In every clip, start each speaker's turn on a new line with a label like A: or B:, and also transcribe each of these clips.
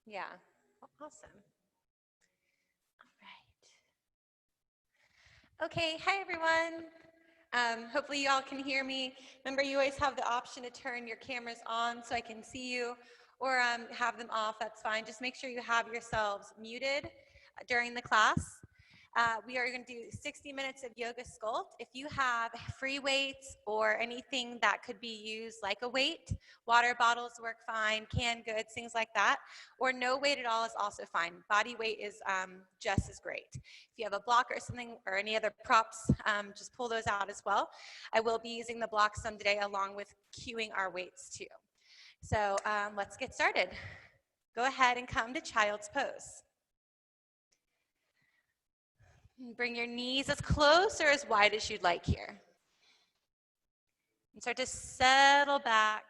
A: Yeah, awesome. All right. Okay, hi everyone. Hopefully you all can hear me. Remember, you always have the option to turn your cameras on so I can see you, or have them off, that's fine. Just make sure you have yourselves muted during the class. We are going to do 60 minutes of yoga sculpt. If you have free weights or anything that could be used like a weight, water bottles work fine, canned goods, things like that, or no weight at all is also fine. Body weight is just as great. If you have a block or something or any other props, just pull those out as well. I will be using the blocks some today along with cueing our weights too. So let's get started. Go ahead and come to child's pose. Bring your knees as close or as wide as you'd like here. And start to settle back.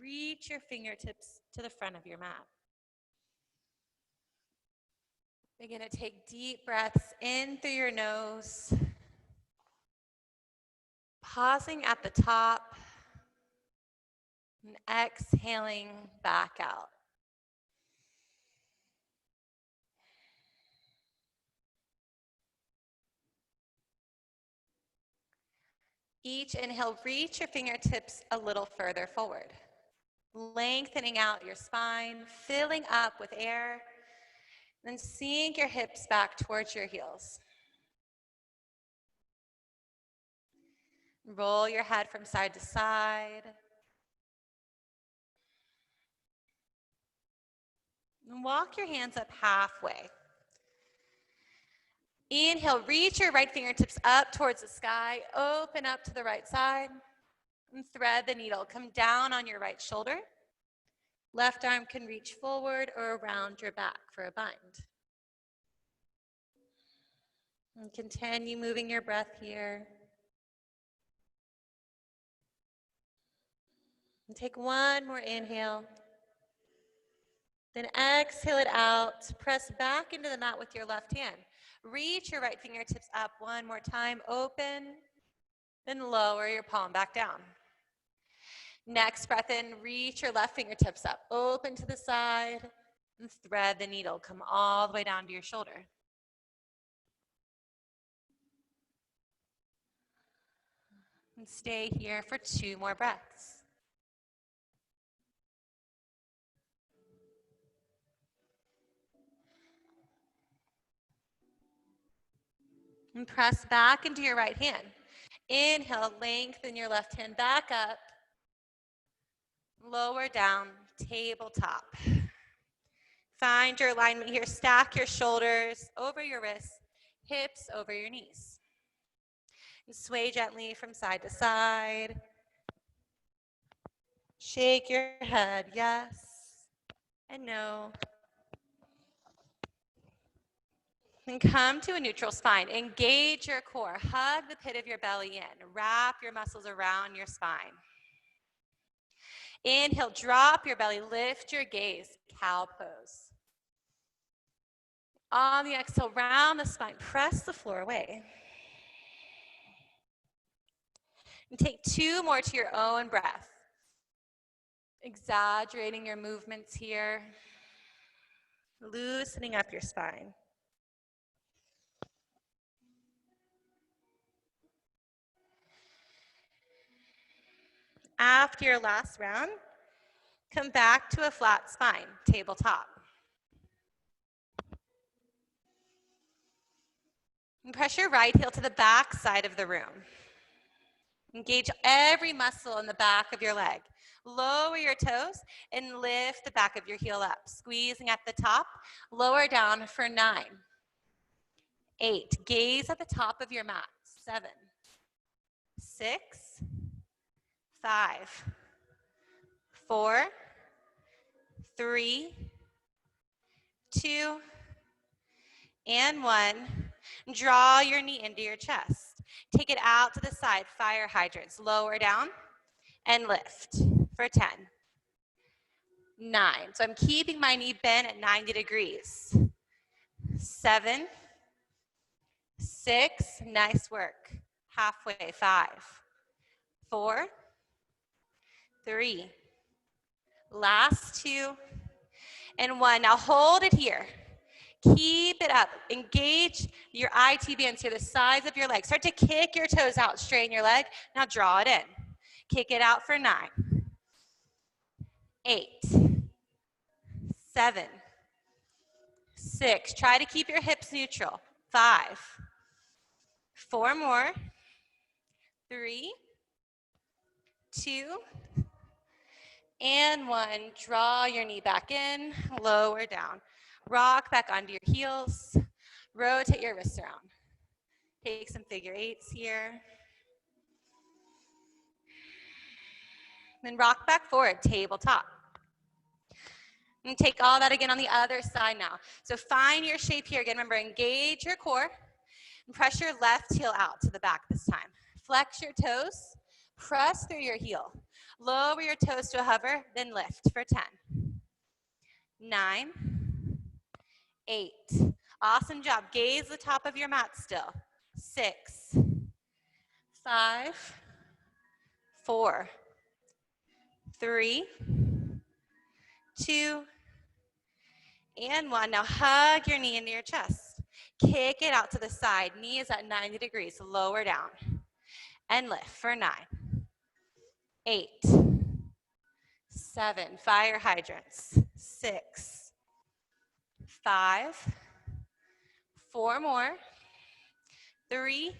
A: Reach your fingertips to the front of your mat. Begin to take deep breaths in through your nose. Pausing at the top and exhaling back out. Each inhale, reach your fingertips a little further forward, lengthening out your spine, filling up with air, then sink your hips back towards your heels. Roll your head from side to side. And walk your hands up halfway. Inhale, reach your right fingertips up towards the sky, open up to the right side, and thread the needle. Come down on your right shoulder. Left arm can reach forward or around your back for a bind. And continue moving your breath here. And take one more inhale. Then exhale it out. Press back into the mat with your left hand. Reach your right fingertips up one more time. Open. Then lower your palm back down. Next breath in, reach your left fingertips up. Open to the side and thread the needle. Come all the way down to your shoulder. And stay here for 2 more breaths. And press back into your right hand. Inhale, lengthen your left hand back up. Lower down, tabletop. Find your alignment here. Stack your shoulders over your wrists, hips over your knees. And sway gently from side to side. Shake your head, yes and no. And come to a neutral spine. Engage your core. Hug the pit of your belly in. Wrap your muscles around your spine. Inhale, drop your belly. Lift your gaze. Cow pose. On the exhale, round the spine. Press the floor away. And take 2 more to your own breath. Exaggerating your movements here. Loosening up your spine. After your last round, come back to a flat spine, tabletop. And press your right heel to the back side of the room. Engage every muscle in the back of your leg. Lower your toes and lift the back of your heel up. Squeezing at the top, lower down for 9, 8. Gaze at the top of your mat. 7, 6, 5, 4, 3, 2, and 1. Draw your knee into your chest. Take it out to the side, fire hydrants. Lower down and lift for 10, 9. So I'm keeping my knee bent at 90 degrees. 7, 6, nice work. Halfway, 5, 4, 3, last 2, and 1. Now hold it here. Keep it up. Engage your IT bands here, the sides of your legs. Start to kick your toes out, straighten your leg. Now draw it in. Kick it out for 9, 8, 7, 6. Try to keep your hips neutral. 5, 4 more. 3, 2, and 1. Draw your knee back in, lower down. Rock back onto your heels. Rotate your wrists around. Take some figure 8s here. Then rock back forward, tabletop. And take all that again on the other side now. So find your shape here. Again, remember, engage your core. And press your left heel out to the back this time. Flex your toes. Press through your heel. Lower your toes to a hover, then lift for 10, 9, 8. Awesome job. Gaze the top of your mat still. 6, 5, 4, 3, 2, and 1. Now hug your knee into your chest. Kick it out to the side. Knee is at 90 degrees. Lower down. And lift for 9, 8, 7. Fire hydrants. 6, 5, 4 more. 3,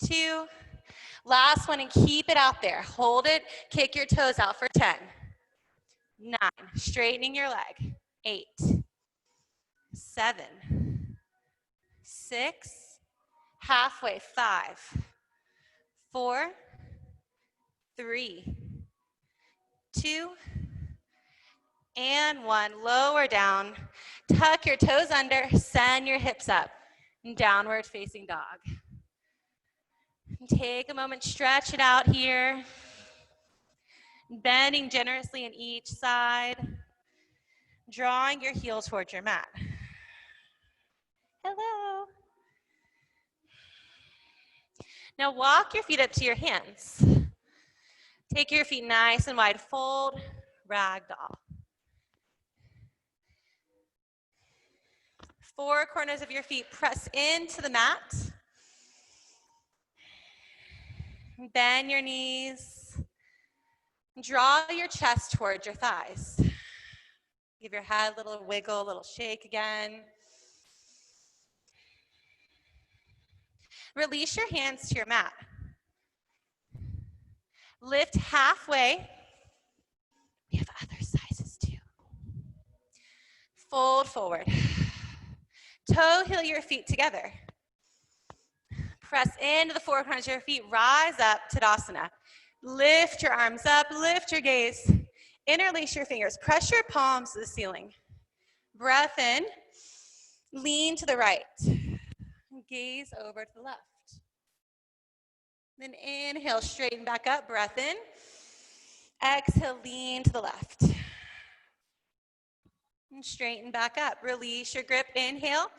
A: 2. Last one, and keep it out there. Hold it. Kick your toes out for 10, 9. Straightening your leg. 8, 7, 6. Halfway. 5, 4, 3, 2, and 1. Lower down. Tuck your toes under. Send your hips up. Downward facing dog. Take a moment, stretch it out here. Bending generously in each side. Drawing your heel towards your mat. Hello. Now walk your feet up to your hands. Take your feet nice and wide. Fold, ragdoll. 4 corners of your feet press into the mat. Bend your knees. Draw your chest towards your thighs. Give your head a little wiggle, a little shake again. Release your hands to your mat. Lift halfway. We have other sizes too. Fold forward. Toe heel your feet together. Press into the 4 corners of your feet. Rise up, Tadasana. Lift your arms up, lift your gaze. Interlace your fingers. Press your palms to the ceiling. Breath in. Lean to the right. Gaze over to the left. Then inhale, straighten back up. Breath in. Exhale, lean to the left. And straighten back up. Release your grip. Inhale.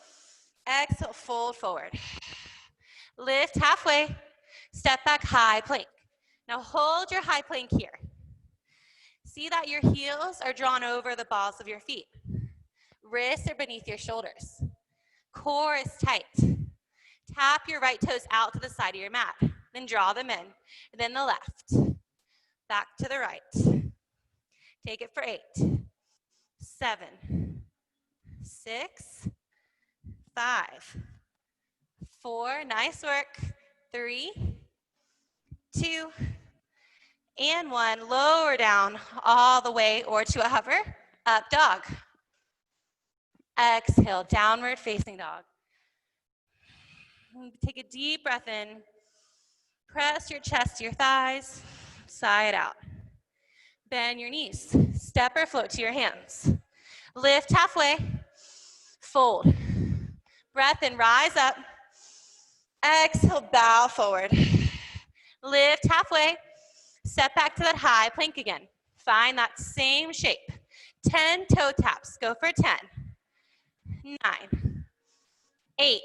A: Exhale, fold forward. Lift halfway. Step back, high plank. Now hold your high plank here. See that your heels are drawn over the balls of your feet. Wrists are beneath your shoulders. Core is tight. Tap your right toes out to the side of your mat. Then draw them in. And then the left. Back to the right. Take it for 8, 7, 6, 5, 4. Nice work. 3, 2, and 1. Lower down all the way or to a hover. Up dog. Exhale, downward facing dog. Take a deep breath in. Press your chest to your thighs. Sigh it out. Bend your knees. Step or float to your hands. Lift halfway. Fold. Breath in, rise up. Exhale, bow forward. Lift halfway. Step back to that high plank again. Find that same shape. 10 toe taps. Go for 10. 9, 8,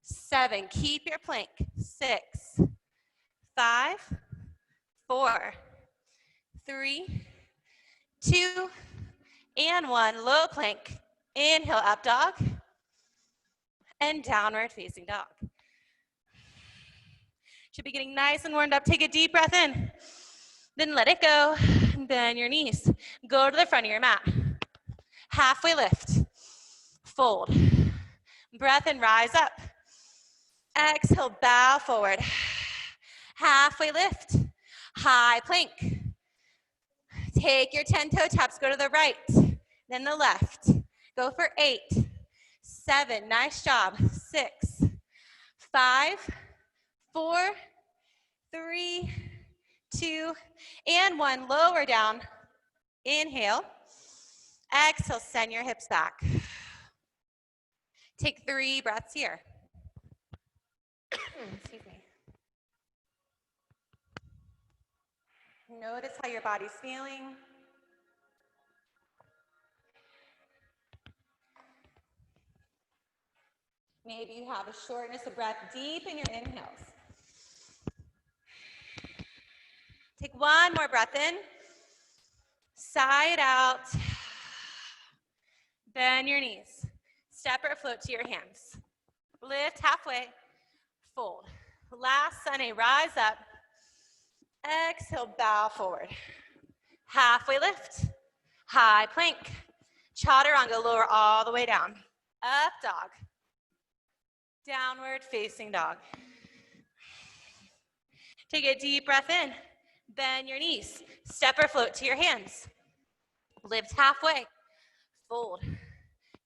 A: 7. Keep your plank. 6, 5, 4, 3, 2, and 1, low plank. Inhale, up dog, and downward facing dog. Should be getting nice and warmed up. Take a deep breath in, then let it go. Bend your knees. Go to the front of your mat. Halfway lift, fold. Breath in, rise up. Exhale, bow forward. Halfway lift, high plank. Take your 10-toe taps, go to the right, then the left. Go for 8, 7, nice job, 6, 5, 4, 3, 2, and 1. Lower down. Inhale. Exhale, send your hips back. Take 3 breaths here. Excuse me. Notice how your body's feeling. Maybe you have a shortness of breath deep in your inhales. Take 1 more breath in. Side out. Bend your knees. Step or float to your hands. Lift halfway. Fold. Last Sunday, rise up. Exhale, bow forward. Halfway lift. High plank. Chaturanga, lower all the way down. Up dog. Downward facing dog. Take a deep breath in. Bend your knees. Step or float to your hands. Lift halfway. Fold.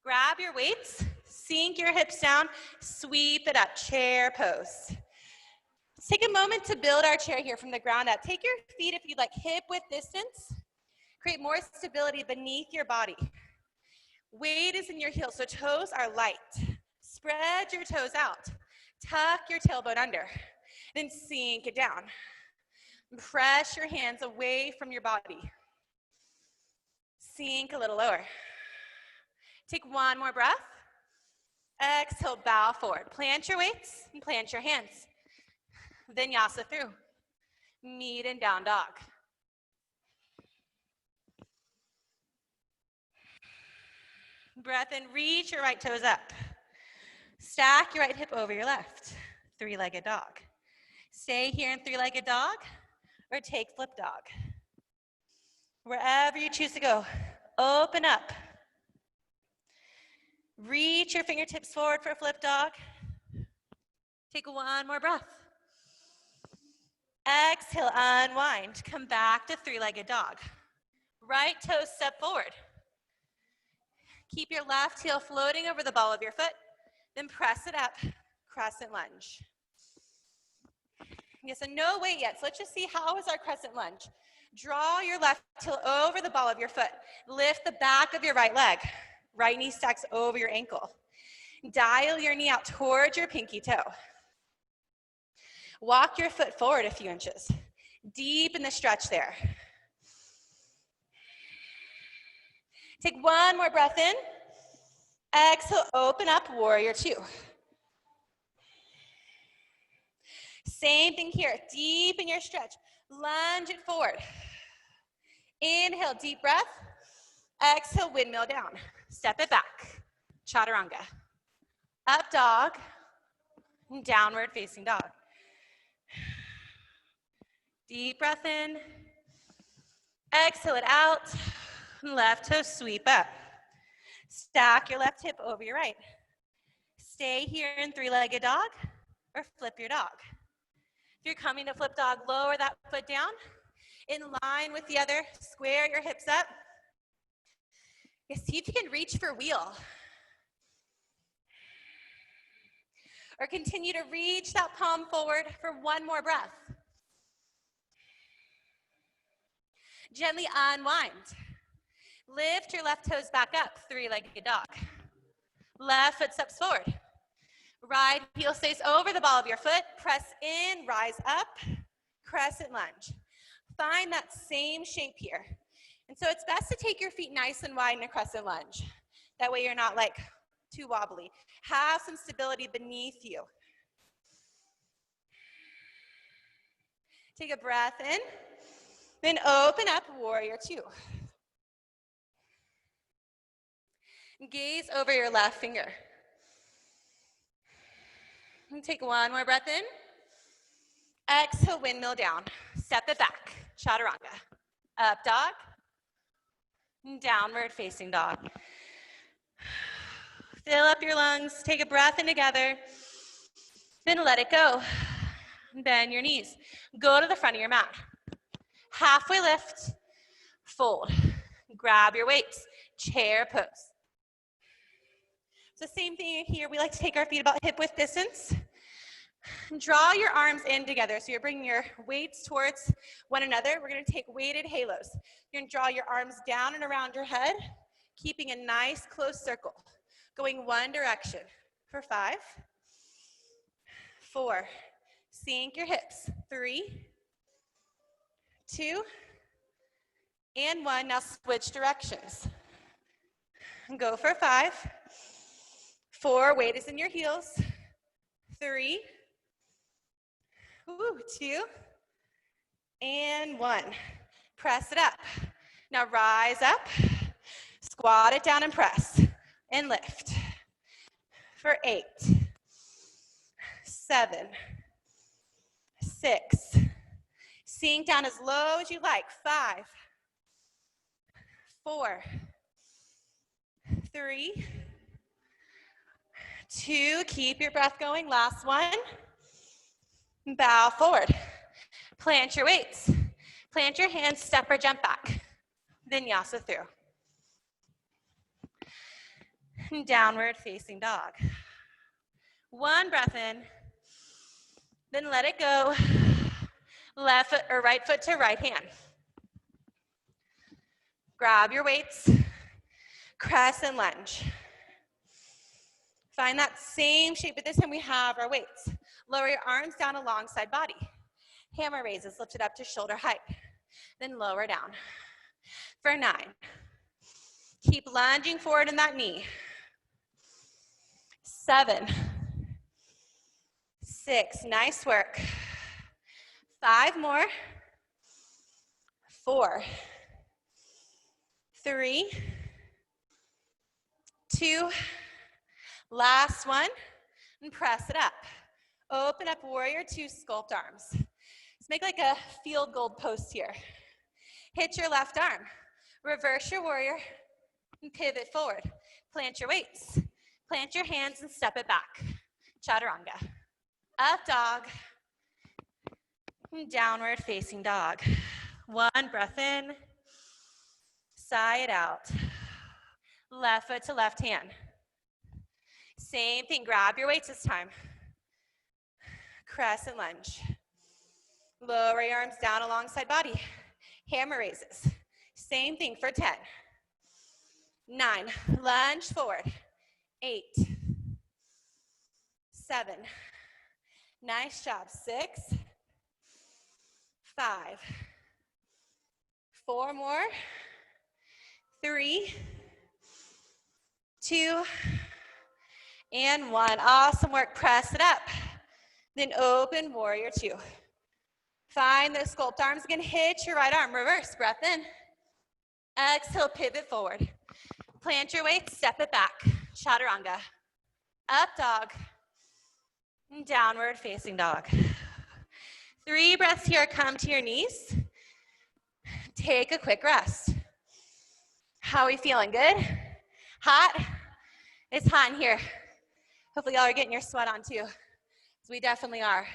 A: Grab your weights. Sink your hips down. Sweep it up. Chair pose. Let's take a moment to build our chair here from the ground up. Take your feet, if you'd like, hip width distance. Create more stability beneath your body. Weight is in your heels, so toes are light. Spread your toes out. Tuck your tailbone under. Then sink it down. Press your hands away from your body. Sink a little lower. Take 1 more breath. Exhale, bow forward. Plant your weights and plant your hands. Vinyasa through. Meet and down dog. Breath in, reach your right toes up. Stack your right hip over your left. 3-legged dog. Stay here in 3-legged dog or take flip dog. Wherever you choose to go, open up. Reach your fingertips forward for flip dog. Take 1 more breath. Exhale, unwind. Come back to 3-legged dog. Right toe step forward. Keep your left heel floating over the ball of your foot. Then press it up, crescent lunge. Yes, and no weight yet, so let's just see how is our crescent lunge. Draw your left heel over the ball of your foot. Lift the back of your right leg. Right knee stacks over your ankle. Dial your knee out towards your pinky toe. Walk your foot forward a few inches. Deep in the stretch there. Take 1 more breath in. Exhale, open up, warrior 2. Same thing here, deep in your stretch. Lunge it forward. Inhale, deep breath. Exhale, windmill down. Step it back. Chaturanga. Up dog, downward facing dog. Deep breath in. Exhale it out. Left toe sweep up. Stack your left hip over your right. Stay here in 3-legged dog or flip your dog. If you're coming to flip dog, lower that foot down. In line with the other, square your hips up. See if you can reach for wheel. Or continue to reach that palm forward for 1 more breath. Gently unwind. Lift your left toes back up, 3-legged dog. Left foot steps forward. Right heel stays over the ball of your foot. Press in, rise up, crescent lunge. Find that same shape here. And so it's best to take your feet nice and wide in a crescent lunge. That way you're not like too wobbly. Have some stability beneath you. Take a breath in, then open up, warrior 2. Gaze over your left finger. And take one more breath in. Exhale, windmill down. Step it back, chaturanga. Up dog, downward facing dog. Fill up your lungs, take a breath in together, then let it go. Bend your knees. Go to the front of your mat. Halfway lift, fold. Grab your weights, chair pose. So same thing here, we like to take our feet about hip width distance. Draw your arms in together. So you're bringing your weights towards one another. We're gonna take weighted halos. You're gonna draw your arms down and around your head, keeping a nice close circle. Going one direction for 5, 4, sink your hips, 3, 2, and 1. Now switch directions. Go for 5, 4, weight is in your heels, 3, 2, and 1. Press it up. Now rise up, squat it down and press, and lift. For 8, 7, 6, sink down as low as you like, 5, 4, 3, 2, keep your breath going, last one. Bow forward, plant your weights, plant your hands, step or jump back, vinyasa through. Downward facing dog. One breath in, then let it go. Left foot or right foot to right hand. Grab your weights, crescent lunge. Find that same shape, but this time we have our weights. Lower your arms down alongside body. Hammer raises, lift it up to shoulder height. Then lower down. For 9. Keep lunging forward in that knee. 7, 6, nice work. 5 more. 4, 3, 2, last one, and press it up. Open up warrior 2, sculpt arms. Let's make like a field goal post here. Hit your left arm, reverse your warrior, and pivot forward. Plant your weights, plant your hands and step it back. Chaturanga. Up dog, and downward facing dog. One breath in, sigh it out. Left foot to left hand. Same thing, grab your weights this time. Crescent lunge. Lower your arms down alongside body. Hammer raises. Same thing for 10. 9, lunge forward. 8, 7, nice job. 6, 5, 4 more. 3, 2, and 1. Awesome work. Press it up. Then open warrior 2. Find those sculpt arms again. Hit your right arm. Reverse. Breath in. Exhale. Pivot forward. Plant your weight. Step it back. Chaturanga. Up dog. And downward facing dog. 3 breaths here. Come to your knees. Take a quick rest. How are we feeling? Good? Hot? It's hot in here. Hopefully y'all are getting your sweat on too. So we definitely are.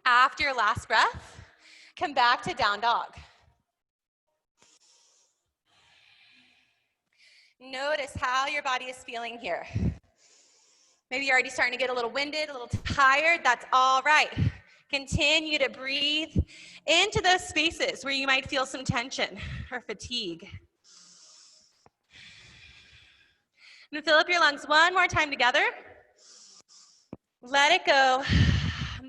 A: After your last breath, come back to down dog. Notice how your body is feeling here. Maybe you're already starting to get a little winded, a little tired. That's all right. Continue to breathe into those spaces where you might feel some tension or fatigue. And fill up your lungs one more time together. Let it go.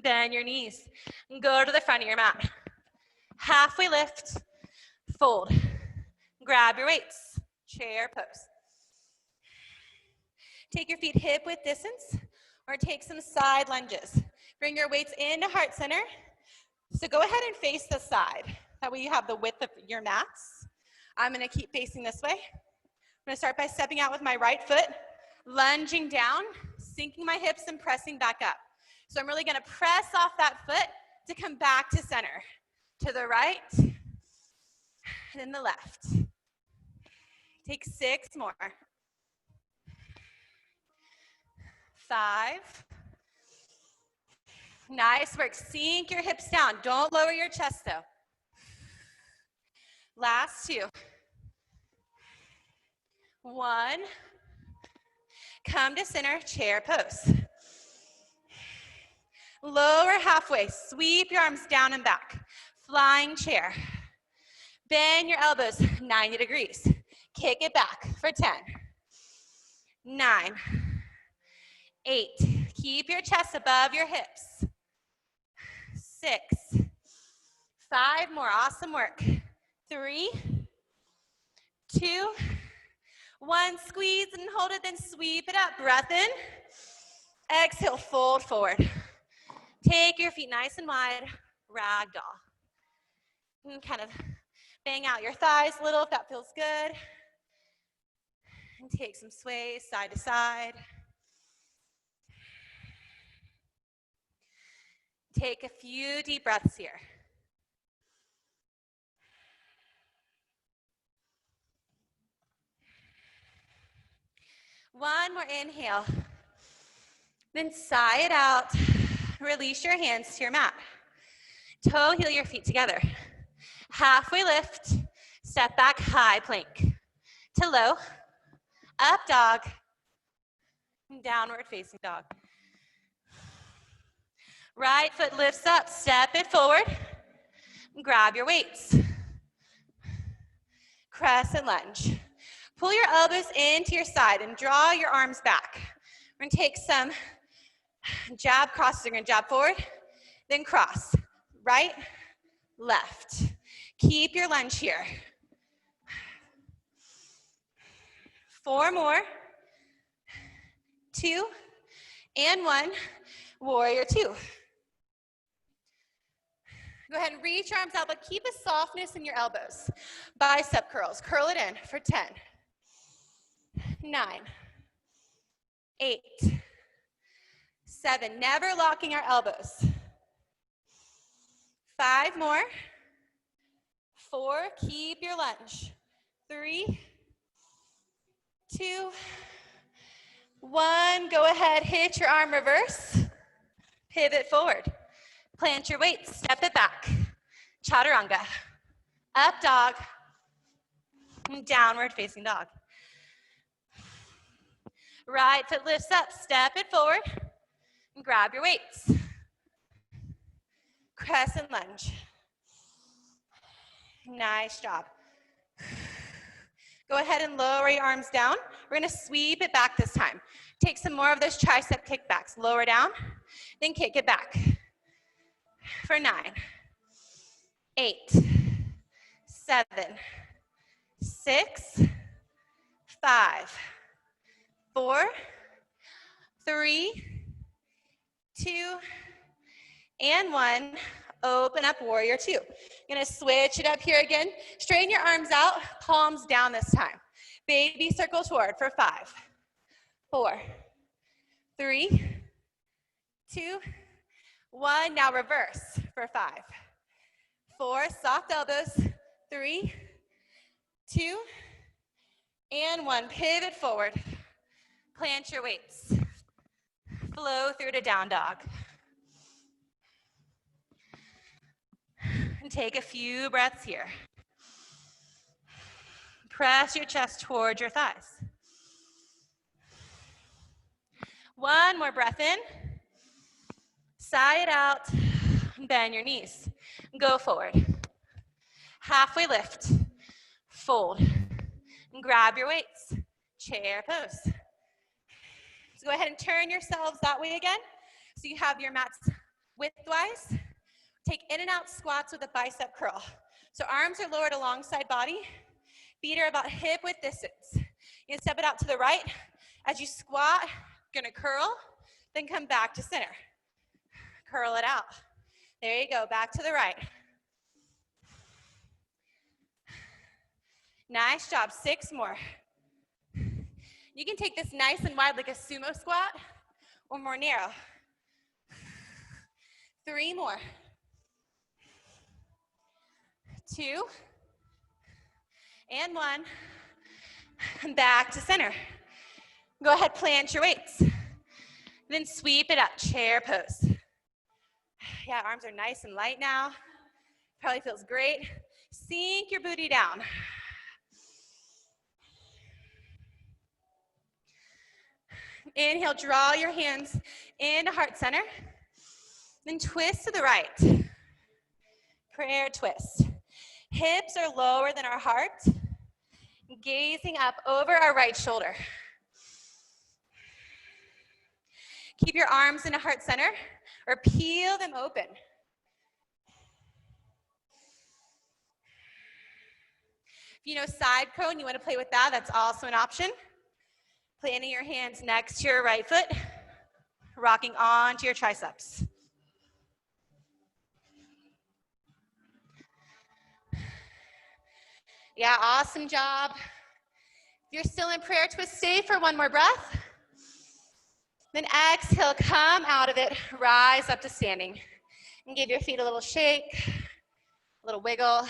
A: Bend your knees. And go to the front of your mat. Halfway lift. Fold. Grab your weights. Chair pose. Take your feet hip width distance or take some side lunges. Bring your weights into heart center. So go ahead and face the side. That way you have the width of your mats. I'm gonna keep facing this way. I'm gonna start by stepping out with my right foot, lunging down, sinking my hips and pressing back up. So I'm really gonna press off that foot to come back to center. To the right, and then the left. Take 6 more. 5. Nice work. Sink your hips down. Don't lower your chest though. Last 2. 1. Come to center, chair pose. Lower halfway. Sweep your arms down and back. Flying chair. Bend your elbows 90 degrees. Kick it back for 10. 9. 8. Keep your chest above your hips. 6. 5 more. Awesome work. 3, 2, 1. Squeeze and hold it, then sweep it up. Breath in. Exhale, fold forward. Take your feet nice and wide. Ragdoll. And kind of bang out your thighs a little if that feels good. And take some sways side to side. Take a few deep breaths here. One more inhale. Then sigh it out. Release your hands to your mat. Toe heel your feet together. Halfway lift. Step back, high plank. To low. Up dog. Downward facing dog. Right foot lifts up. Step it forward. Grab your weights. Crescent lunge. Pull your elbows into your side and draw your arms back. We're gonna take some jab crosses. You're gonna jab forward, then cross. Right, left. Keep your lunge here. 4 more. 2 and 1. Warrior 2. Go ahead and reach your arms out, but keep a softness in your elbows. Bicep curls. Curl it in for 10. 9. 8. 7. Never locking our elbows. 5 more. 4. Keep your lunge. 3, 2, 1. Go ahead, hit your arm reverse. Pivot forward. Plant your weights, step it back. Chaturanga. Up dog. Downward facing dog. Right foot lifts up, step it forward. And grab your weights. Crescent lunge. Nice job. Go ahead and lower your arms down. We're gonna sweep it back this time. Take some more of those tricep kickbacks. Lower down, then kick it back. For 9, 8, 7, 6, 5, 4, 3, 2, and 1. Open up, warrior 2. You're gonna switch it up here again. Straighten your arms out, palms down this time. Baby circle toward for 5, 4, 3, 2, 1. Now reverse for 5, 4. Soft elbows. 3, 2, and 1. Pivot forward. Plant your weights. Flow through to down dog. And take a few breaths here. Press your chest towards your thighs. 1 more breath in. Sigh it out. Bend your knees. Go forward. Halfway lift. Fold. And grab your weights. Chair pose. So go ahead and turn yourselves that way again. So you have your mats widthwise. Take in and out squats with a bicep curl. So arms are lowered alongside body. Feet are about hip width distance. You can step it out to the right. As you squat, you're gonna curl, then come back to center. Curl it out. There you go, back to the right. Nice job, 6 more. You can take this nice and wide like a sumo squat or more narrow. 3 more. 2 and 1. Back to center. Go ahead, plant your weights. Then sweep it up, chair pose. Yeah, arms are nice and light now. Probably feels great. Sink your booty down. Inhale, draw your hands into heart center. Then twist to the right. Prayer twist. Hips are lower than our heart. Gazing up over our right shoulder. Keep your arms in a heart center or peel them open. If you know side crow and you want to play with that, that's also an option. Planting your hands next to your right foot, rocking onto your triceps. Yeah, awesome job. If you're still in prayer twist, stay for one more breath. Then exhale, come out of it, rise up to standing. And give your feet a little shake, a little wiggle.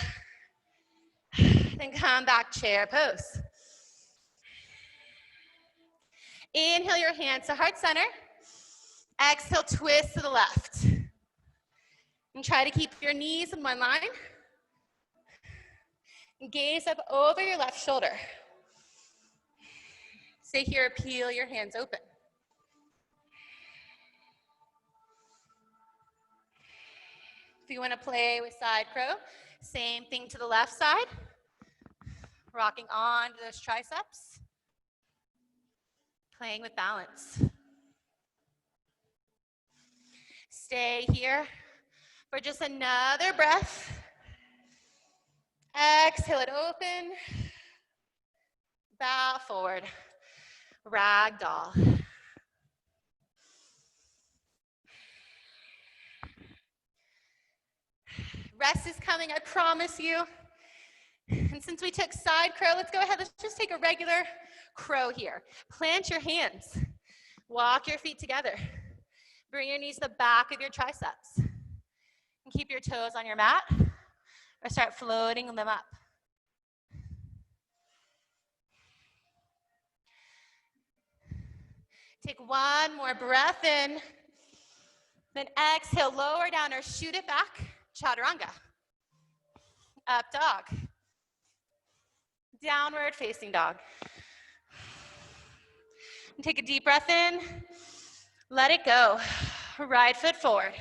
A: Then come back, chair pose. Inhale your hands to heart center. Exhale, twist to the left. And try to keep your knees in one line. And gaze up over your left shoulder. Stay here, peel your hands open. If you want to play with side crow, same thing to the left side. Rocking on to those triceps. Playing with balance. Stay here for just another breath. Exhale it open. Bow forward. Ragdoll. Rest is coming, I promise you. And since we took side crow, let's go ahead, let's just take a regular crow here. Plant your hands. Walk your feet together. Bring your knees to the back of your triceps. And keep your toes on your mat, or start floating them up. Take one more breath in. Then exhale, lower down or shoot it back. Chaturanga. Up dog. Downward facing dog. And take a deep breath in. Let it go. Right foot forward.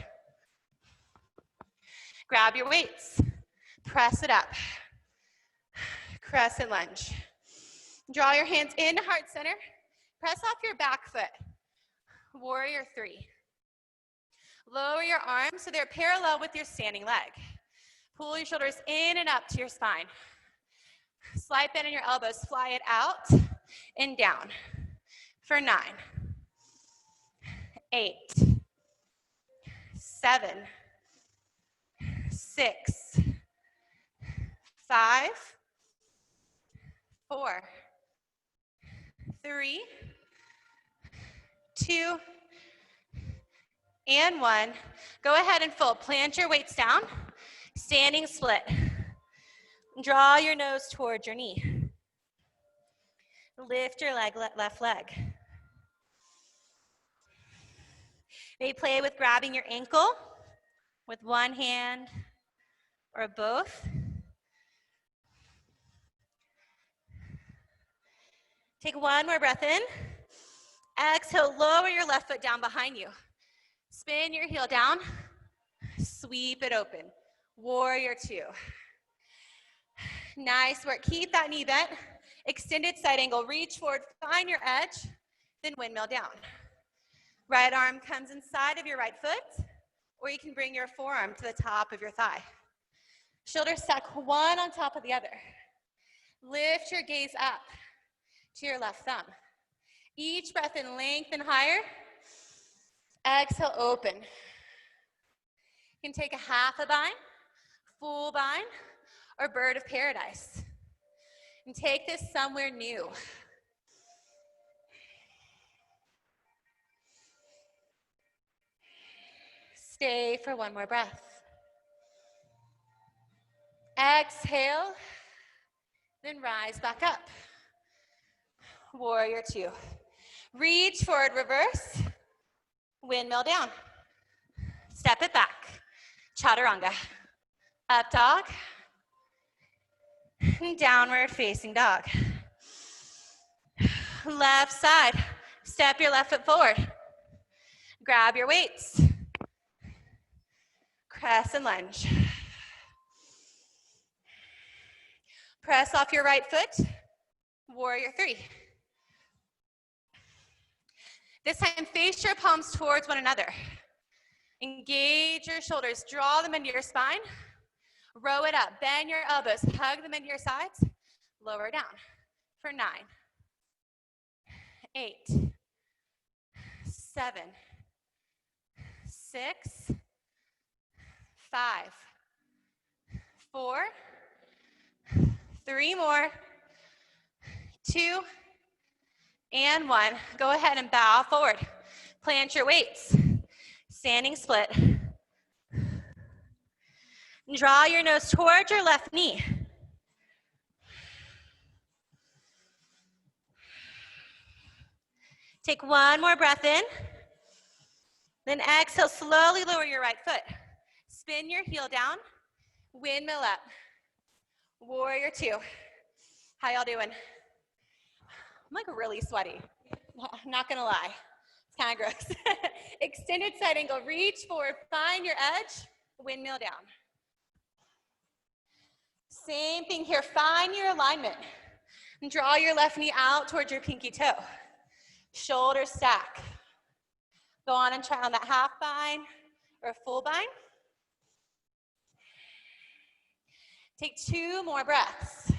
A: Grab your weights. Press it up. Crescent lunge. Draw your hands into heart center. Press off your back foot. Warrior 3. Lower your arms so they're parallel with your standing leg. Pull your shoulders in and up to your spine. Slight bend in your elbows. Fly it out and down. For 9, 8, 7, 6, 5, 4, 3, 2, and 1. Go ahead and fold. Plant your weights down. Standing split. Draw your nose towards your knee. Lift your left leg. Maybe play with grabbing your ankle with one hand or both. Take one more breath in. Exhale, lower your left foot down behind you. Spin your heel down. Sweep it open. Warrior 2. Nice work. Keep that knee bent. Extended side angle. Reach forward, find your edge, then windmill down. Right arm comes inside of your right foot, or you can bring your forearm to the top of your thigh. Shoulders stack one on top of the other. Lift your gaze up to your left thumb. Each breath in, lengthen higher. Exhale, open. You can take a half a bind, full bind, or bird of paradise. and take this somewhere new. Stay for one more breath. Exhale, then rise back up. Warrior two. Reach forward, reverse, windmill down. Step it back, chaturanga. Up dog, and downward facing dog. Left side, step your left foot forward. Grab your weights. Crescent lunge. Press off your right foot, warrior three. This time, face your palms towards one another. Engage your shoulders, draw them into your spine. Row it up, bend your elbows, hug them into your sides. Lower down for 9, 8, 7, 6, 5, 4, 3 more, 2, and 1. Go ahead and bow forward. Plant your weights. Standing split. Draw your nose towards your left knee. Take one more breath in. Then exhale, slowly lower your right foot. Spin your heel down, windmill up. Warrior two. How y'all doing? I'm like really sweaty. I'm not gonna lie. It's kind of gross. Extended side angle, reach forward, find your edge, windmill down. Same thing here, find your alignment. And draw your left knee out towards your pinky toe. Shoulders stack. Go on and try on that half bind or full bind. Take 2 more breaths.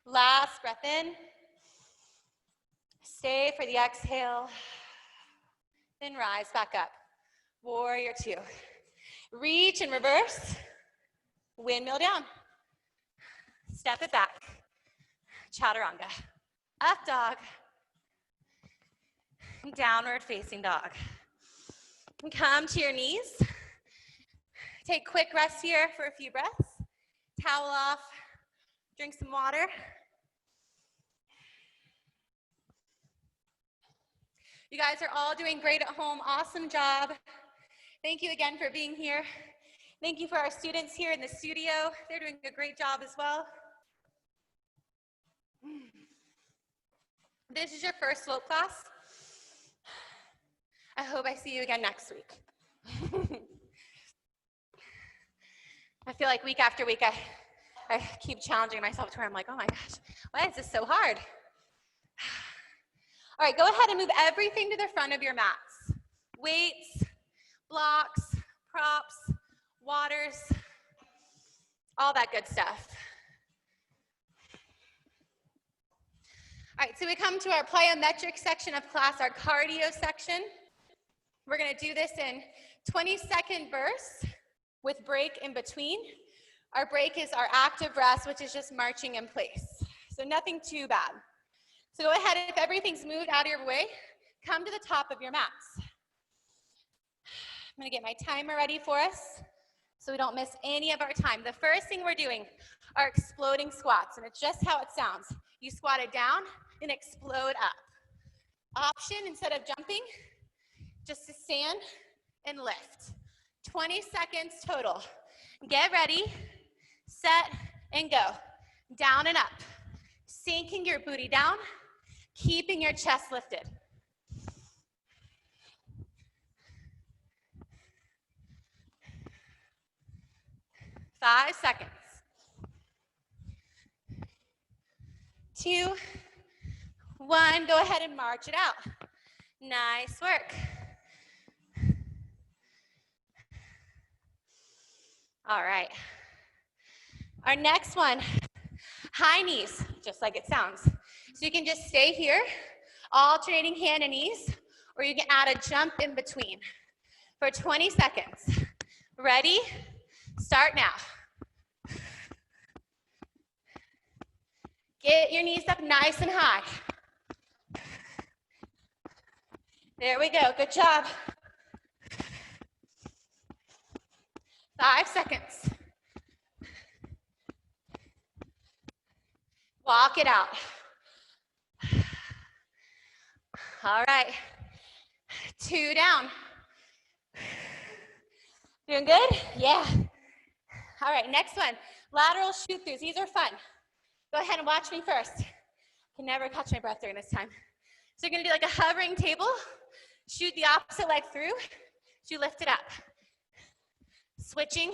A: Last breath in. Stay for the exhale. Then rise back up. Warrior two. Reach and reverse. Windmill down. Step it back. Chaturanga. Up dog. Downward facing dog. And come to your knees. Take quick rest here for a few breaths. Towel off. Drink some water. You guys are all doing great at home. Awesome job. Thank you again for being here. Thank you for our students here in the studio. They're doing a great job as well. This is your first float class. I hope I see you again next week. I feel like week after week, I keep challenging myself to where I'm like, oh my gosh, why is this so hard? All right, go ahead and move everything to the front of your mats. Weights, blocks, props, waters, all that good stuff. All right, so we come to our plyometric section of class, our cardio section. We're gonna do this in 20-second bursts with break in between. Our break is our active rest, which is just marching in place. So nothing too bad. So go ahead, if everything's moved out of your way, come to the top of your mats. I'm gonna get my timer ready for us so we don't miss any of our time. The first thing we're doing are exploding squats, and it's just how it sounds. You squat it down and explode up. Option, instead of jumping, just to stand and lift. 20 seconds total. Get ready, set, and go. Down and up. Sinking your booty down, keeping your chest lifted. 5 seconds. 2, 1, go ahead and march it out. Nice work. All right. Our next one, high knees, just like it sounds. So you can just stay here, alternating hand and knees, or you can add a jump in between for 20 seconds. Ready? Start now. Get your knees up nice and high. There we go, good job. 5 seconds. Walk it out. All right, 2 down. Doing good? Yeah. All right, next one, lateral shoot-throughs. These are fun. Go ahead and watch me first. Can never catch my breath during this time. So you're gonna do like a hovering table, shoot the opposite leg through, you lift it up. Switching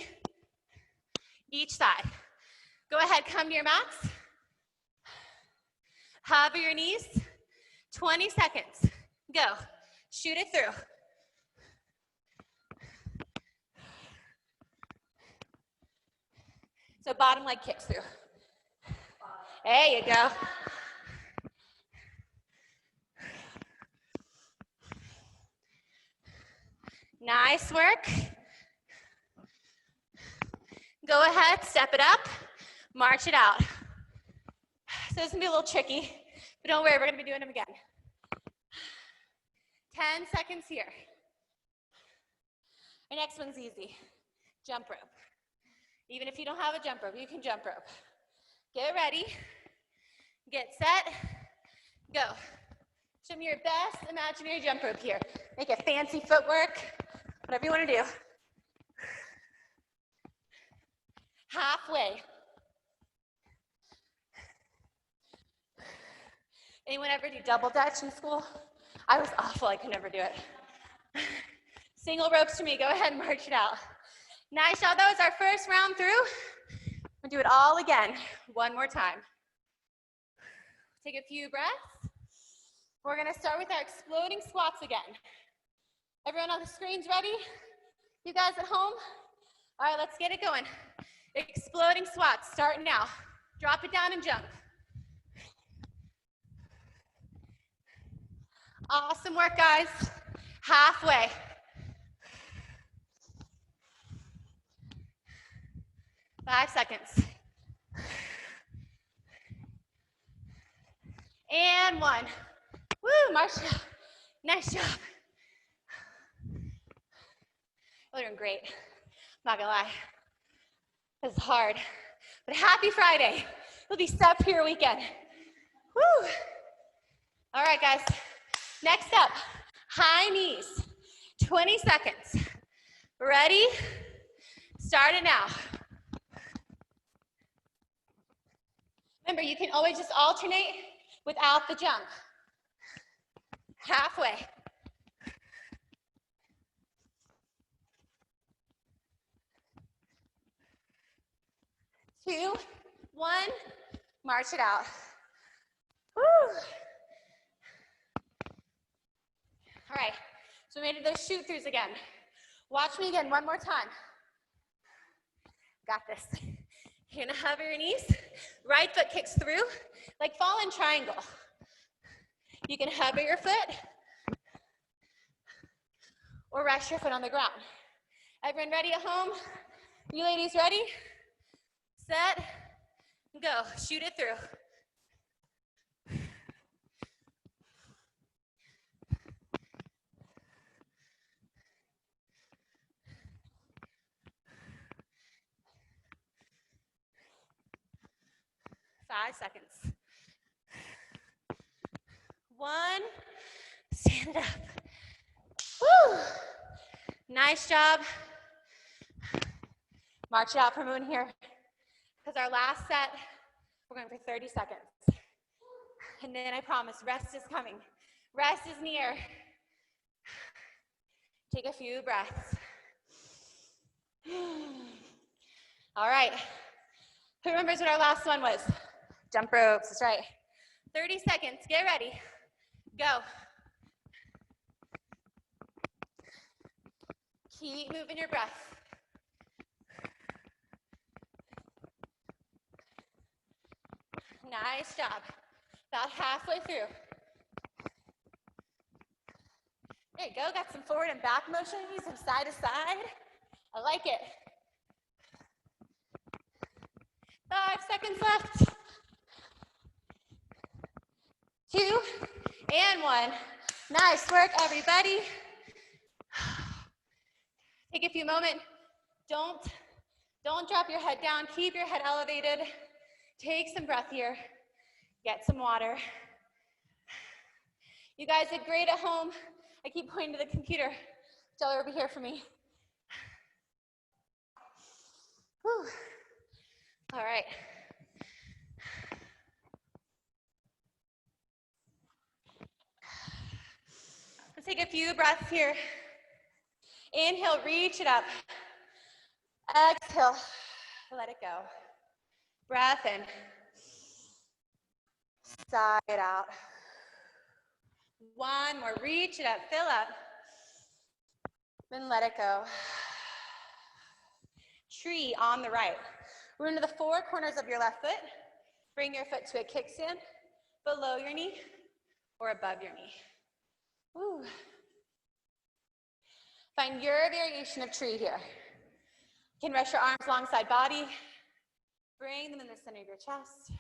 A: each side. Go ahead, come to your mats. Hover your knees, 20 seconds. Go, shoot it through. So bottom leg kicks through. There you go. Nice work. Go ahead, step it up, march it out. So this is gonna be a little tricky, but don't worry, we're gonna be doing them again. 10 seconds here. Our next one's easy, jump rope. Even if you don't have a jump rope, you can jump rope. Get ready, get set, go. Show me your best imaginary jump rope here. Make it fancy footwork, whatever you want to do. Halfway. Anyone ever do double dutch in school? I was awful, I could never do it. Single ropes to me, go ahead and march it out. Nice job, that was our first round through. We'll do it all again, one more time. Take a few breaths. We're gonna start with our exploding squats again. Everyone on the screen's ready? You guys at home? All right, let's get it going. Exploding squats, start now. Drop it down and jump. Awesome work, guys. Halfway. Five seconds. And one. Woo, march it out. Nice job. You're doing great. Not gonna lie. This is hard. But happy Friday. It'll be step here weekend. Woo. All right, guys. Next up, high knees. 20 seconds. Ready? Start it now. Remember, you can always just alternate without the jump. Halfway. Two, one, march it out. Woo. All right, so we made it those shoot throughs again. Watch me again one more time. Got this. You're gonna hover your knees, right foot kicks through, like fallen triangle. You can hover your foot, or rest your foot on the ground. Everyone ready at home? You ladies ready? Set, go, shoot it through. Five seconds. One, stand it up. Woo! Nice job. March it out for Moon here. Because our last set, we're going for 30 seconds. And then I promise, rest is coming. Rest is near. Take a few breaths. All right. Who remembers what our last one was? Jump ropes, that's right. 30 seconds, get ready. Go. Keep moving your breath. Nice job. About halfway through. There you go, got some forward and back motion, some side to side. I like it. 5 seconds left. 2, and 1. Nice work, everybody. Take a few moments. Don't drop your head down. Keep your head elevated. Take some breath here. Get some water. You guys did great at home. I keep pointing to the computer. Y'all are over here for me. Whew. All right. Let's take a few breaths here. Inhale, reach it up. Exhale, let it go. Breath in. Sigh it out. One more, reach it up, fill up. Then let it go. Tree on the right. We're into the 4 corners of your left foot. Bring your foot to a kickstand, below your knee or above your knee. Woo. Find your variation of tree here. You can rest your arms alongside body. Bring them in the center of your chest.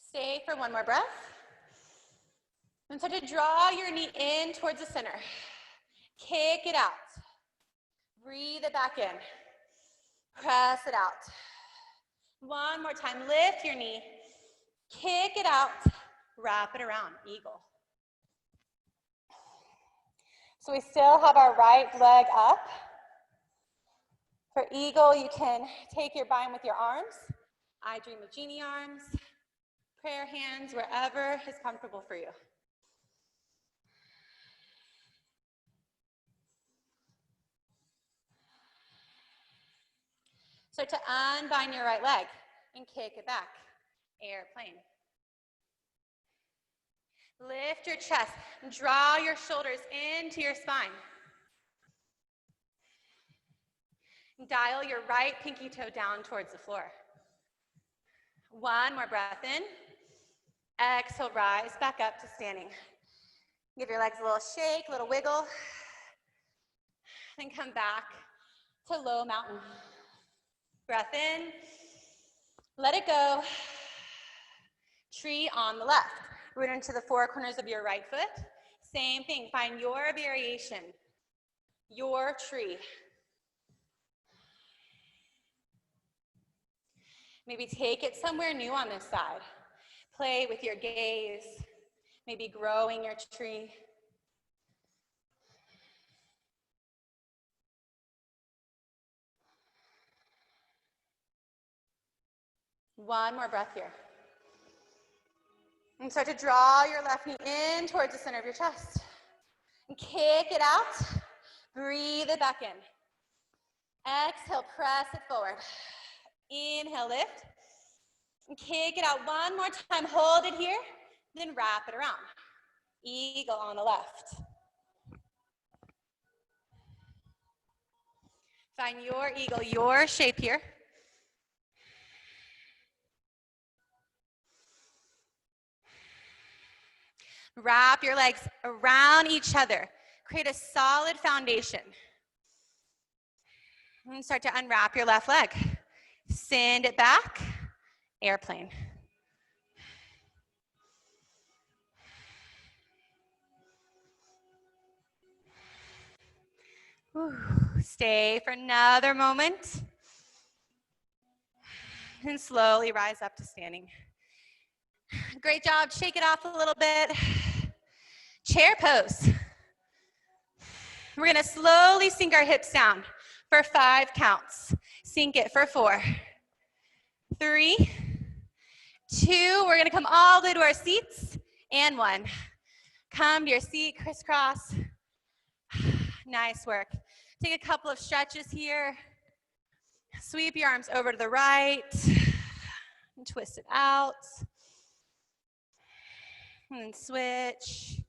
A: Stay for one more breath. And start to draw your knee in towards the center. Kick it out. Breathe it back in. Press it out. One more time, lift your knee. Kick it out. Wrap it around, eagle. So we still have our right leg up. For eagle, you can take your bind with your arms. I dream of genie arms. Prayer hands, wherever is comfortable for you. Start to unbind your right leg and kick it back. Airplane. Lift your chest and draw your shoulders into your spine. Dial your right pinky toe down towards the floor. One more breath in. Exhale, rise back up to standing. Give your legs a little shake, a little wiggle. Then come back to low mountain. Breath in. Let it go. Tree on the left. Root into the 4 corners of your right foot. Same thing. Find your variation, your tree. Maybe take it somewhere new on this side. Play with your gaze, maybe growing your tree. One more breath here. And start to draw your left knee in towards the center of your chest. And kick it out. Breathe it back in. Exhale, press it forward. Inhale, lift. And kick it out one more time. Hold it here. Then wrap it around. Eagle on the left. Find your eagle, your shape here. Wrap your legs around each other. Create a solid foundation. And start to unwrap your left leg. Send it back. Airplane. Whew. Stay for another moment. And slowly rise up to standing. Great job. Shake it off a little bit. Chair pose. We're going to slowly sink our hips down for 5 counts. Sink it for 4, 3, 2. We're going to come all the way to our seats. And 1. Come to your seat, crisscross. Nice work. Take a couple of stretches here. Sweep your arms over to the right. And twist it out. And then switch.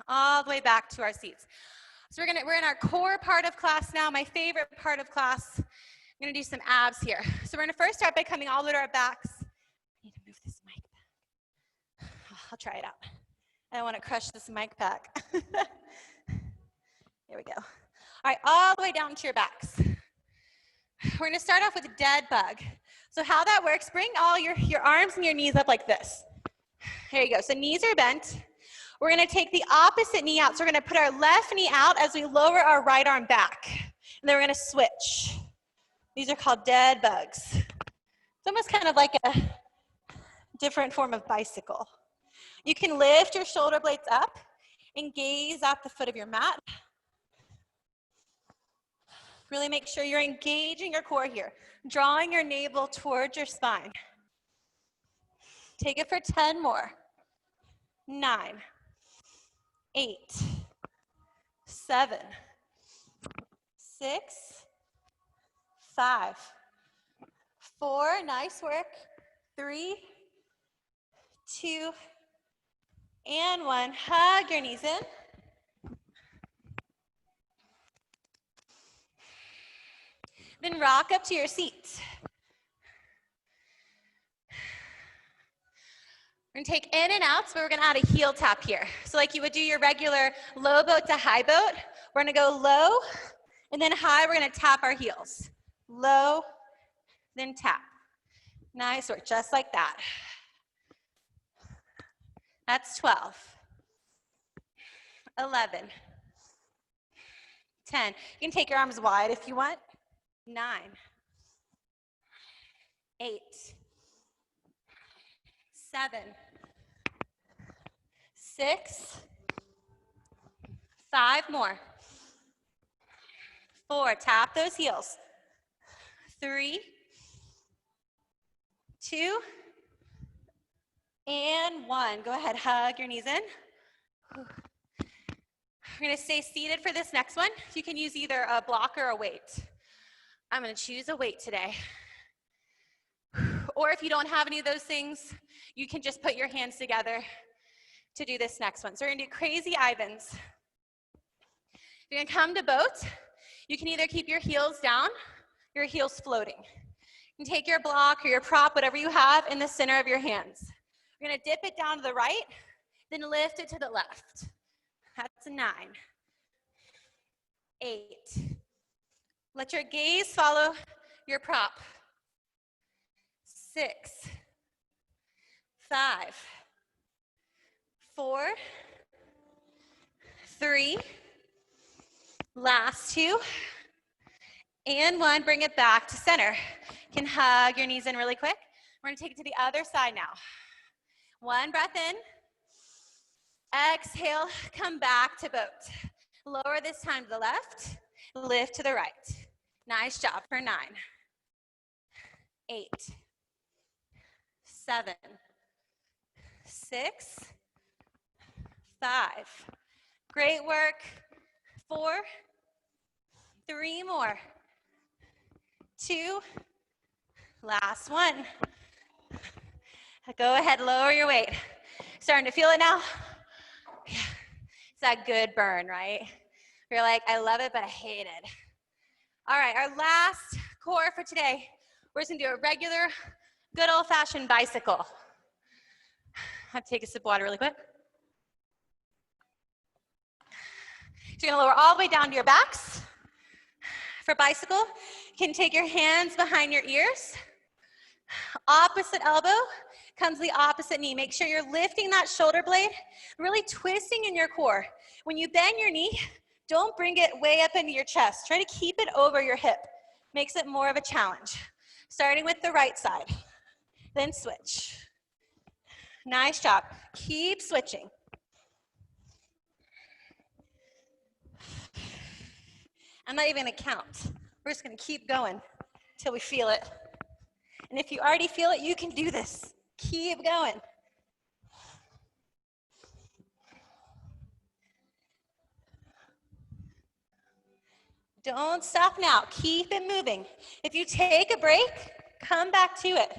A: All the way back to our seats. So we're in our core part of class now, my favorite part of class. I'm gonna do some abs here. So we're gonna first start by coming all the way to our backs. I'll try it out. I don't want to crush this mic pack. Here we go. All right, all the way down to your backs. We're gonna start off with a dead bug. So how that works, bring all your arms and your knees up like this. There you go, so knees are bent. We're gonna take the opposite knee out. So we're gonna put our left knee out as we lower our right arm back. And then we're gonna switch. These are called dead bugs. It's almost kind of like a different form of bicycle. You can lift your shoulder blades up and gaze at the foot of your mat. Really make sure you're engaging your core here, drawing your navel towards your spine. Take it for 10 more. 9, 8, 7, 6, 5, 4, nice work, 3, 2, and 1. Hug your knees in. Then rock up to your seat. We're gonna take in and out, so we're gonna add a heel tap here. So like you would do your regular low boat to high boat, we're gonna go low, and then high, we're gonna tap our heels. Low, then tap. Nice work, just like that. That's 12. 11. 10. You can take your arms wide if you want. 9. 8. 7. 6. 5 more. 4. Tap those heels. 3. 2. And 1. Go ahead, hug your knees in. We're gonna stay seated for this next one. You can use either a block or a weight. I'm gonna choose a weight today. Or if you don't have any of those things, you can just put your hands together to do this next one. So we're gonna do crazy Ivans. You're gonna come to boat. You can either keep your heels down, your heels floating. You can take your block or your prop, whatever you have, in the center of your hands. You're gonna dip it down to the right, then lift it to the left. That's a 9. 8. Let your gaze follow your prop. 6. 5. 4. 3. Last 2. And 1. Bring it back to center. You can hug your knees in really quick. We're gonna take it to the other side now. 1 breath in. Exhale, come back to boat. Lower this time to the left, lift to the right. Nice job for 9. 8. 7. 6. 5. Great work. 4. 3 more. 2. Last 1. Go ahead, lower your weight. Starting to feel it now? Yeah. It's that good burn, right? You're like, I love it, but I hate it. All right, our last core for today, we're just gonna do a regular, good old-fashioned bicycle. I have to take a sip of water really quick. So you're gonna lower all the way down to your backs. For bicycle, you can take your hands behind your ears. Opposite elbow comes the opposite knee. Make sure you're lifting that shoulder blade, really twisting in your core. When you bend your knee, don't bring it way up into your chest. Try to keep it over your hip. Makes it more of a challenge. Starting with the right side, then switch. Nice job. Keep switching. I'm not even gonna count. We're just gonna keep going until we feel it. And if you already feel it, you can do this. Keep going. Don't stop now. Keep it moving. If you take a break, come back to it.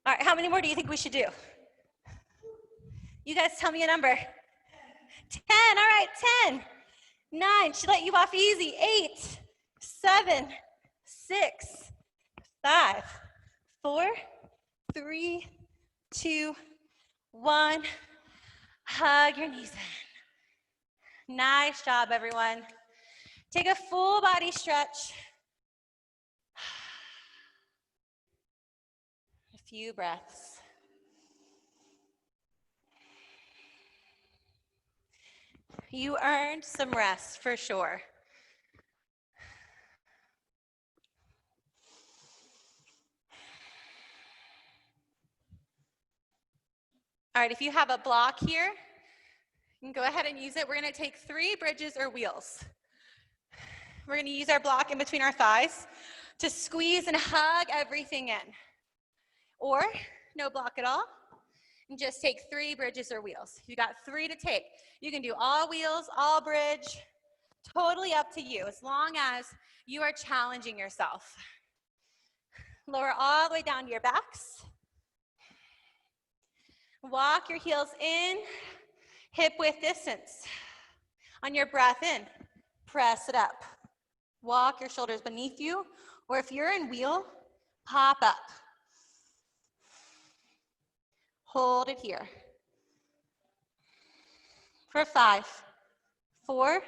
A: All right, how many more do you think we should do? You guys tell me a number. 10, all right, 10. 9, should let you off easy. 8, 7, 6, 5, 4, 3, 2, 1. Hug your knees in. Nice job, everyone. Take a full body stretch. A few breaths. You earned some rest for sure. All right, if you have a block here, you can go ahead and use it. We're going to take 3 bridges or wheels. We're going to use our block in between our thighs to squeeze and hug everything in. Or no block at all, and just take 3 bridges or wheels. You got 3 to take. You can do all wheels, all bridge, totally up to you, as long as you are challenging yourself. Lower all the way down to your backs. Walk your heels in, hip width distance. On your breath in, press it up. Walk your shoulders beneath you, or if you're in wheel, pop up. Hold it here. For 5, 4,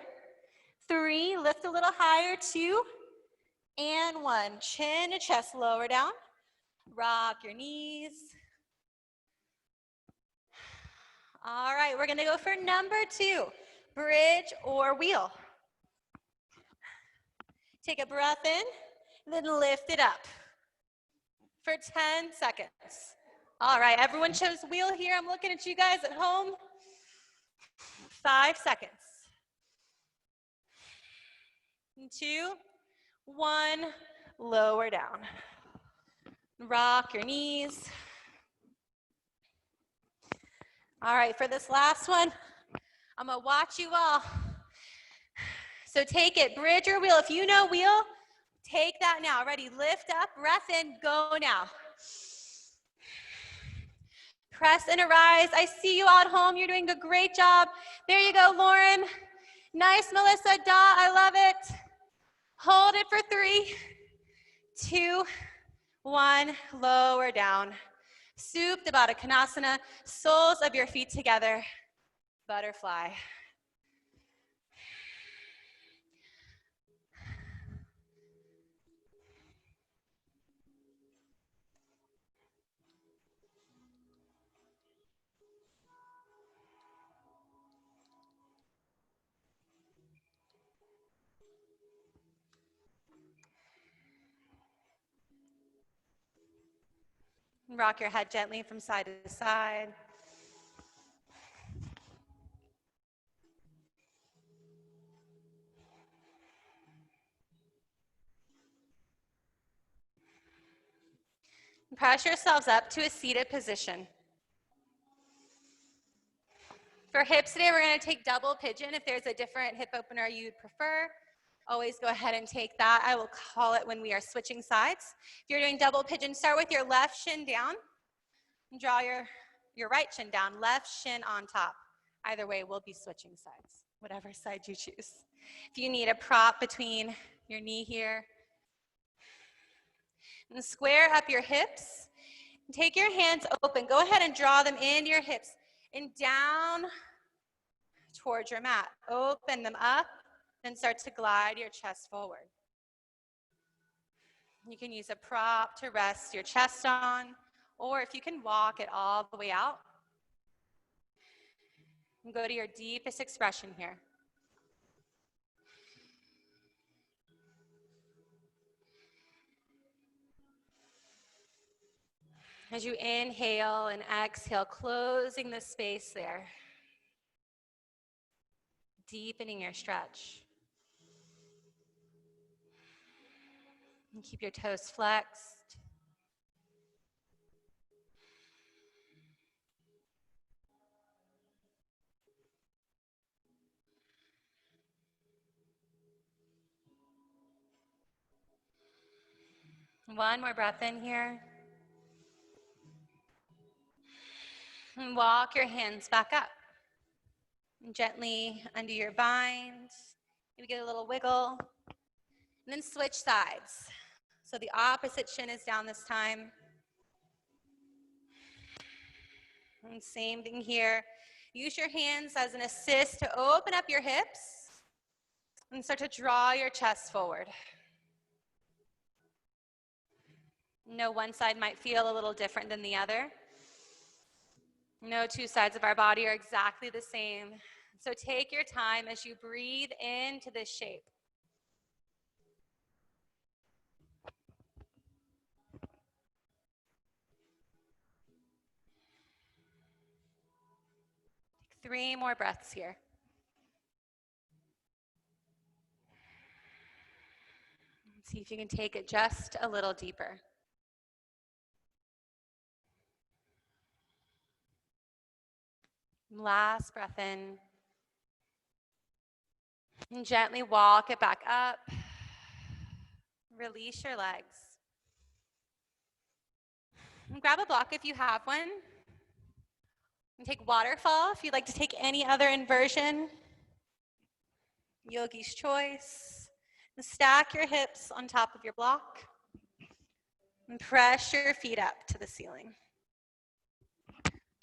A: 3, lift a little higher, 2, and 1. Chin to chest, lower down. Rock your knees. All right, we're gonna go for number 2, bridge or wheel. Take a breath in, then lift it up for 10 seconds. All right, everyone chose wheel here. I'm looking at you guys at home. 5 seconds. 2, 1, lower down. Rock your knees. All right, for this last one, I'm gonna watch you all. So take it, bridge or wheel. If you know wheel, take that now. Ready, lift up, breath in, go now. Press and arise. I see you all at home. You're doing a great job. There you go, Lauren. Nice, Melissa, Dot, I love it. Hold it for 3, 2, 1, lower down. Supta Baddha Konasana, soles of your feet together, butterfly. Rock your head gently from side to side. Press yourselves up to a seated position. For hips today, we're going to take double pigeon. If there's a different hip opener you'd prefer, always go ahead and take that. I will call it when we are switching sides. If you're doing double pigeon, start with your left shin down. And draw your right shin down, left shin on top. Either way, we'll be switching sides, whatever side you choose. If you need a prop between your knee here, and square up your hips. Take your hands open. Go ahead and draw them into your hips and down towards your mat. Open them up, then start to glide your chest forward. You can use a prop to rest your chest on, or if you can walk it all the way out, and go to your deepest expression here. As you inhale and exhale, closing the space there. Deepening your stretch. And keep your toes flexed. One more breath in here. And walk your hands back up. And gently under your bind. Maybe get a little wiggle. And then switch sides. So the opposite shin is down this time. And same thing here. Use your hands as an assist to open up your hips and start to draw your chest forward. No one side might feel a little different than the other. No two sides of our body are exactly the same. So take your time as you breathe into this shape. Take 3 more breaths here. See if you can take it just a little deeper. Last breath in. And gently walk it back up. Release your legs. And grab a block if you have one. And take waterfall if you'd like to take any other inversion. Yogi's choice. And stack your hips on top of your block. And press your feet up to the ceiling.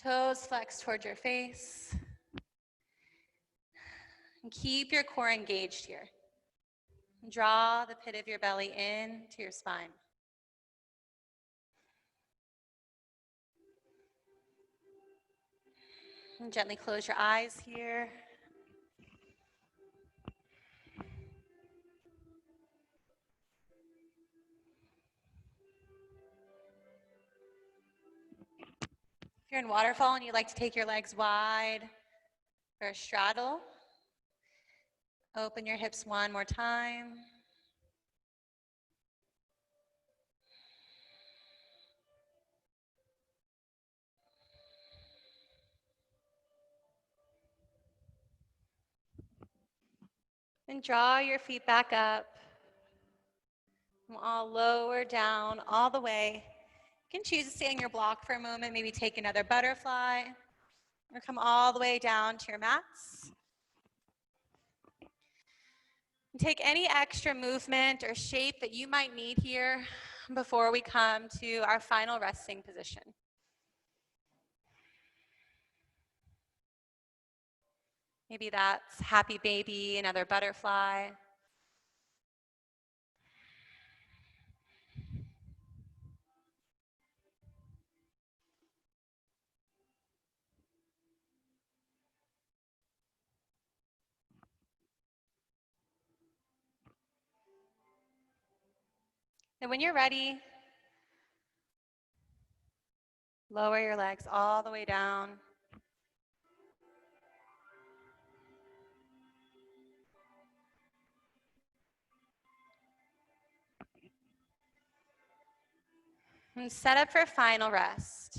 A: Toes flex toward your face. And keep your core engaged here. Draw the pit of your belly in to your spine. And gently close your eyes here. If you're in waterfall and you'd like to take your legs wide for a straddle, open your hips one more time. And draw your feet back up. All lower down all the way. You can choose to stay on your block for a moment, maybe take another butterfly, or come all the way down to your mats. And take any extra movement or shape that you might need here before we come to our final resting position. Maybe that's happy baby, another butterfly. And when you're ready, lower your legs all the way down. And set up for final rest.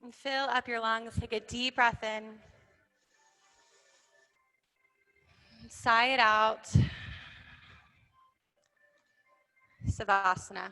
A: And fill up your lungs. Take a deep breath in. Sigh it out. Savasana.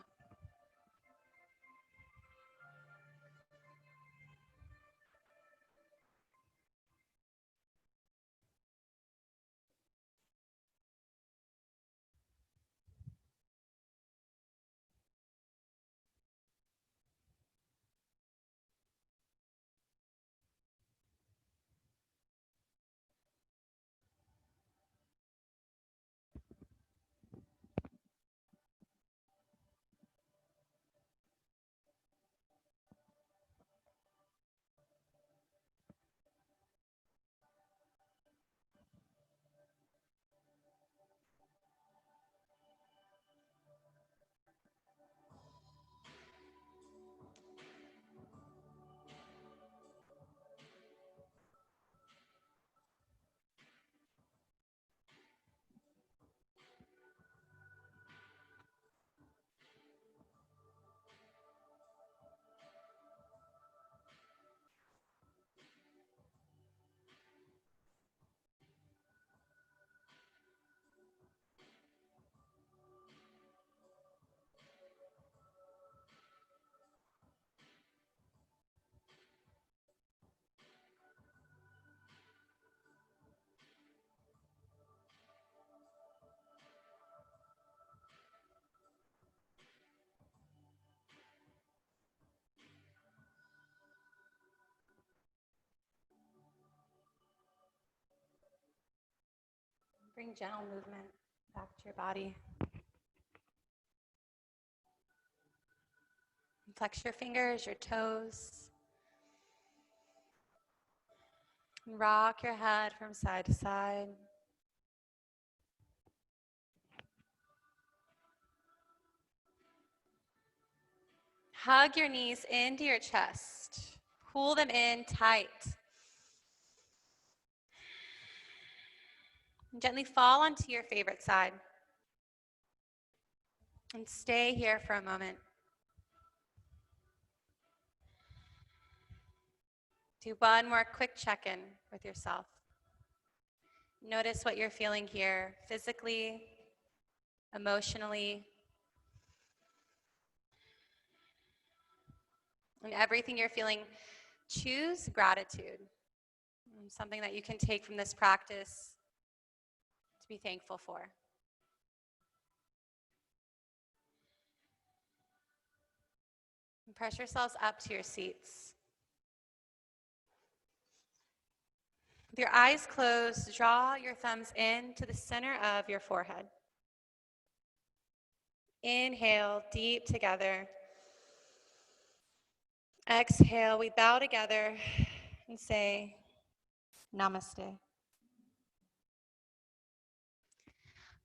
A: Bring gentle movement back to your body. Flex your fingers, your toes. Rock your head from side to side. Hug your knees into your chest. Pull them in tight. And gently fall onto your favorite side. And stay here for a moment. Do one more quick check-in with yourself. Notice what you're feeling here physically, emotionally, and everything you're feeling. Choose gratitude, something that you can take from this practice to be thankful for. And press yourselves up to your seats. With your eyes closed, draw your thumbs in to the center of your forehead. Inhale deep together. Exhale, we bow together and say, Namaste.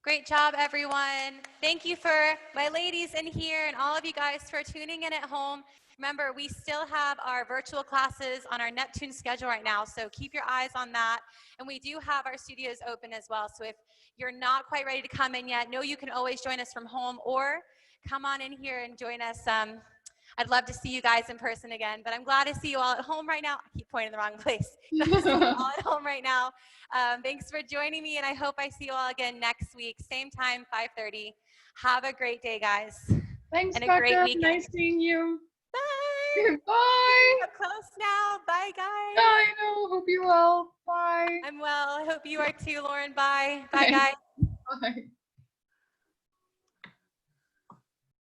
A: Great job, everyone. Thank you for my ladies in here and all of you guys for tuning in at home. Remember, we still have our virtual classes on our Neptune schedule right now, so keep your eyes on that. And we do have our studios open as well, so if you're not quite ready to come in yet, know you can always join us from home or come on in here and join us. I'd love to see you guys in person again, but I'm glad to see you all at home right now. I keep pointing the wrong place. Glad to see you all at home right now. Thanks for joining me, and I hope I see you all again next week, same time, 5:30. Have a great day, guys.
B: Thanks,
A: and a
B: Bekah.
A: great weekend.
B: Nice seeing you.
A: Bye.
B: Bye.
A: Up close now. Bye, guys.
B: I know. Hope you're well. Bye.
A: I'm well. I hope you are too, Lauren. Bye. Bye, guys.
B: Bye.